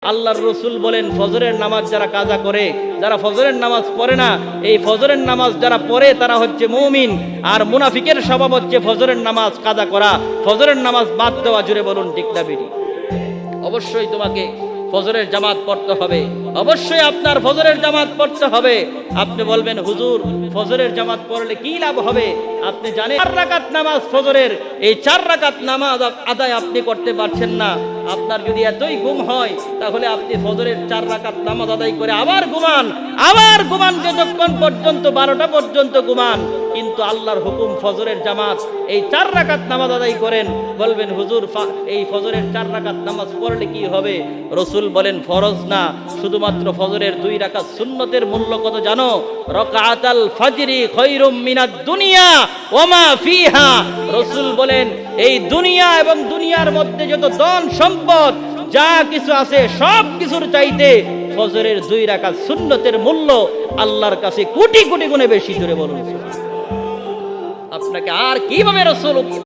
আল্লাহর রাসূল বলেন ফজরের নামাজ যারা কাজা করে, যারা ফজরের নামাজ পড়ে না, এই ফজরের নামাজ যারা পড়ে তারা হচ্ছে মুমিন, আর মুনাফিকের স্বভাব হচ্ছে ফজরের নামাজ কাজা করা, ফজরের নামাজ বাদ দেওয়া। জুড়ে বলুন ঠিক না বেরি? অবশ্যই তোমাকে ফজরের জামাত পড়তে হবে, অবশ্যই আপনার ফজরের জামাত পড়তে হবে। আপনি বলবেন হুজুর ফজরের জামাত পড়লে কি লাভ হবে? আপনি জানেন 4 রাকাত নামাজ ফজরের, এই 4 রাকাত নামাজ আদায় আপনি করতে পারছেন না। আপনার যদি এতই ঘুম হয় তাহলে আপনি ফজরের 4 রাকাত নামাজ আদায় করে আবার ঘুমান যতক্ষণ পর্যন্ত 12টা পর্যন্ত ঘুমান। কিন্তু আল্লাহর হুকুম ফজরের জামাত, এই 4 রাকাত নামাজ আদায় করেন। বলবেন হুজুর এই ফজরের 4 রাকাত নামাজ পড়লে কি হবে? রাসূল বলেন ফরজ না, শুধুমাত্র ফজরের 2 রাকাত সুন্নতের মূল্য কত জানো? রাকাতাল ফাজরি খায়রুম মিনাদ দুনিয়া ওয়া মা ফিহা। রাসূল বলেন এই দুনিয়া এবং দুনিয়ার মধ্যে যত ধন সম্পদ যা কিছু আছে সব কিছুর চাইতে ফজরের 2 রাকাত সুন্নতের মূল্য আল্লাহর কাছে কোটি কোটি গুণে বেশি। জোরে বলুন আপনাকে আর কিভাবে রাসূল